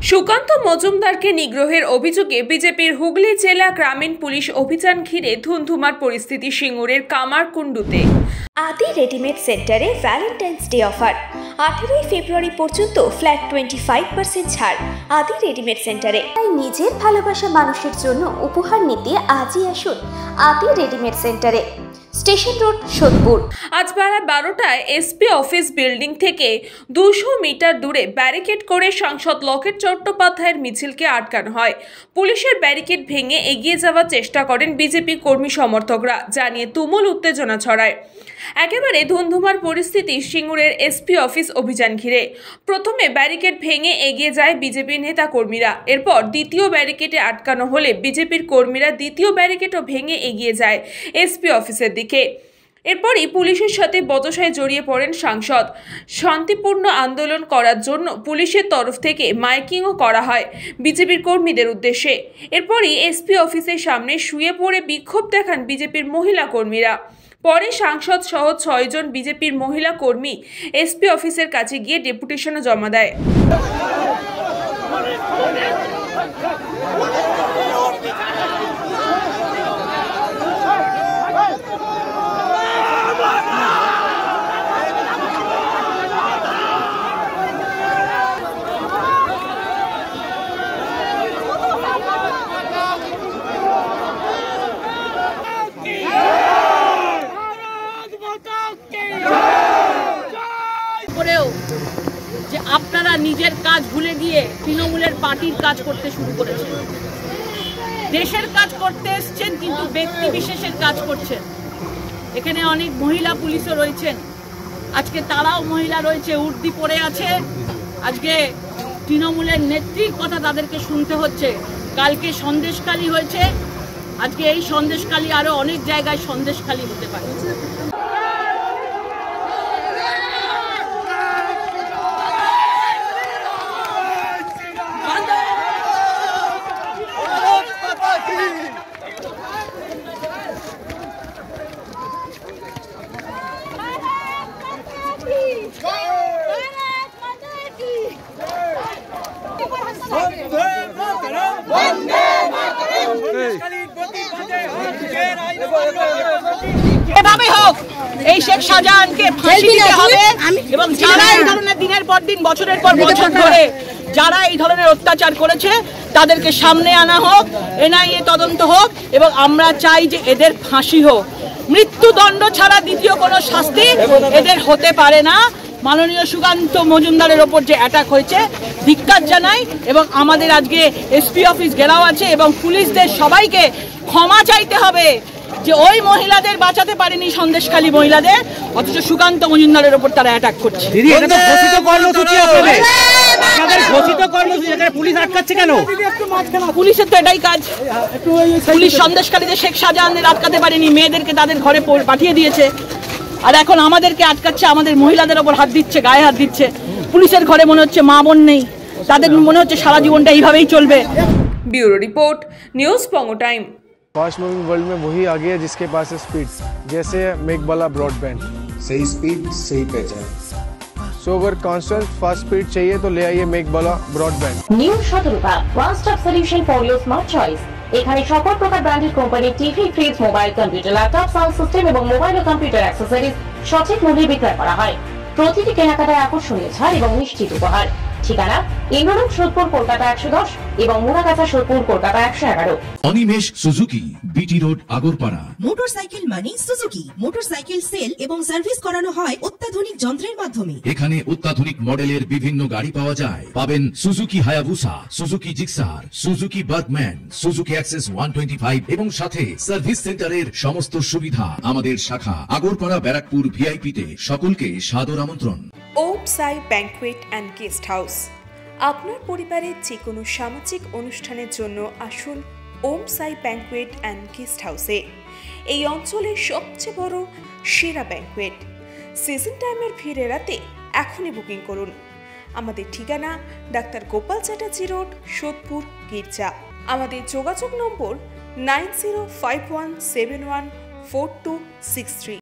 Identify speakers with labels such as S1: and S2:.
S1: সুকান্ত মজুমদারকে নিগ্রহের অভিযোগে বিজেপির হুগলি জেলা গ্রামীণ পুলিশ অভিযান ঘিরে ধুন্ধুমার পরিস্থিতি সিঙ্গুরের কামারকুণ্ডুতে।
S2: আদি রেডিমেড সেন্টারে ভ্যালেন্টাইন্স ডে অফার 18 ফেব্রুয়ারি পর্যন্ত ফ্ল্যাট 25% ছাড় আদি রেডিমেড সেন্টারে। তাই নিজের ভালোবাসা মানুষের জন্য উপহার নিতে আজই আসুন আদি রেডিমেড সেন্টারে, স্টেশন রোড, সোদপুর।
S1: আজ বেলা 12টায় এসপি অফিস বিল্ডিং থেকে 200 মিটার দূরে ব্যারিকেড করে সাংসদ লকেট চট্টোপাধ্যায়ের মিছিলকে আটকানো হয়। পুলিশের ব্যারিকেড ভেঙে এগিয়ে যাওয়ার চেষ্টা করেন বিজেপি কর্মী সমর্থকরা, যা নিয়ে তুমুল উত্তেজনা ছড়ায়। একেবারে ধুন্ধুমার পরিস্থিতি সিঙ্গুরের এসপি অফিস অভিযান ঘিরে। প্রথমে ব্যারিকেড ভেঙে এগিয়ে যায় বিজেপি নেতা কর্মীরা, এরপর দ্বিতীয় ব্যারিকেডে আটকানো হলে বিজেপির কর্মীরা দ্বিতীয় ব্যারিকেডও ভেঙে এগিয়ে যায় এসপি অফিসের দিকে। এরপরই পুলিশের সাথে বচসায় জড়িয়ে পড়েন সাংসদ। শান্তিপূর্ণ আন্দোলন করার জন্য পুলিশের তরফ থেকে মাইকিংও করা হয় বিজেপির কর্মীদের উদ্দেশ্যে। এরপরই এসপি অফিসের সামনে শুয়ে পড়ে বিক্ষোভ দেখান বিজেপির মহিলা কর্মীরা। পরে সাংসদ সহ 6 জন বিজেপির মহিলা কর্মী এসপি অফিসের কাছে গিয়ে ডেপুটেশনও জমা দেয়।
S3: যে আপনারা নিজের কাজ ভুলে গিয়ে তৃণমূলের পার্টির কাজ করতে শুরু করেছেন। দেশের কাজ করতে এসছেন কিন্তু ব্যক্তি বিশেষের কাজ করছেন। এখানে অনেক মহিলা পুলিশও রয়েছেন, আজকে তারাও মহিলা রয়েছে, উর্দি পরে আছে। আজকে তৃণমূলের নেত্রীর কথা তাদেরকে শুনতে হচ্ছে। কালকে সন্দেশখালী হয়েছে, আজকে এই সন্দেশখালী আরো অনেক জায়গায় সন্দেশখালী হতে পারে। এভাবে হোক এই শেখ শাহজাহানকে ফাঁসি দিতে হবে এবং যারা এই ধরনের দিনের পর দিন বছরের পর বছর ধরে যারা এই ধরনের অত্যাচার করেছে তাদেরকে সামনে আনা হোক, এনআইএ তদন্ত হোক এবং আমরা চাই যে এদের ফাঁসি হোক। মৃত্যুদণ্ড ছাড়া দ্বিতীয় কোনো শাস্তি এদের হতে পারে না। মাননীয় সুকান্ত মজুমদারের ওপর যে অ্যাটাক হয়েছে ধিক্কার জানাই এবং আমাদের আজকে এসপি অফিস ঘেরাও আছে এবং পুলিশদের সবাইকে ক্ষমা চাইতে হবে যে ওই মহিলাদের বাঁচাতে পারেনি সন্দেশখালী মহিলাদের, অথচ সুকান্ত মজুমদারের ওপর তারা অ্যাটাক করছে।
S4: পুলিশ আটকাচ্ছে কেন?
S3: পুলিশের তো এটাই কাজ। পুলিশ সন্দেশখালীতে শেখ শাহজাহানদের আটকাতে পারেনি, মেয়েদেরকে তাদের ঘরে পাঠিয়ে দিয়েছে, আর এখন আমাদেরকে আটকাচ্ছে, আমাদের মহিলাদের ওপর হাত দিচ্ছে, গায়ে হাত দিচ্ছে। পুলিশের ঘরে মনে হচ্ছে মা বোন নেই, তাদের মনে হচ্ছে সারা জীবনটা এইভাবেই চলবে।
S1: Bureau report, news Pongo time.
S5: Fast moving world में वही आगे है जिसके पास है स्पीड, जैसे मेघबाला ब्रॉडबैंड।
S6: सही स्पीड सही पहचान।
S5: सो अगर कांस्टेंट फास्ट स्पीड चाहिए तो ले आइए Meghbala broadband.
S7: New Shatarupa one stop solution for your smart choice. এখানে সকল প্রকার ব্র্যান্ডেড কোম্পানির TV, fridge, mobile, computer, laptop, sound system এবং মোবাইল ও কম্পিউটার অ্যাক্সেসরিজ সঠিক মূল্যে বিক্রয় করা হয়। প্রতিটি কেনাকাটায় আকর্ষণীয় ছাড় এবং নিশ্চিত উপহার। ঠিকানা ইন্দ্রনগর, সোদপুর, কলকাতা 110 এবং Muragachha, Sodepur, Kolkata 111।
S8: Animesh Suzuki, BT road, Agarpara.
S9: Motorcycle মানে সুজুকি। মোটরসাইকেল সেল এবং সার্ভিস করানো হয় অত্যাধুনিক যন্ত্রের মাধ্যমে।
S8: এখানে অত্যাধুনিক মডেলের বিভিন্ন গাড়ি পাওয়া যায়। পাবেন Suzuki Hayabusa, Suzuki Gixxer, Suzuki Bergman, Suzuki access 125 এবং সাথে সার্ভিস সেন্টারের সমস্ত সুবিধা। আমাদের শাখা আগরপাড়া, ব্যারাকপুর ভিআইপি তে। সকলকে সাদর আমন্ত্রণ।
S2: ওম সাই ব্যাংকুয়েট অ্যান্ড গেস্ট হাউস। আপনার পরিবারের যে কোনো সামাজিক অনুষ্ঠানের জন্য আসুন ওম সাই ব্যাংকুয়েট অ্যান্ড গেস্ট হাউসে। এই অঞ্চলের সবচেয়ে বড় সেরা ব্যাংকুয়েট। সিজন টাইমের ভিড় এড়াতে এখনই বুকিং করুন। আমাদের ঠিকানা ডাক্তার গোপাল চ্যাটার্জি রোড, সোদপুর, গির্জা। আমাদের যোগাযোগ নম্বর 9051714263।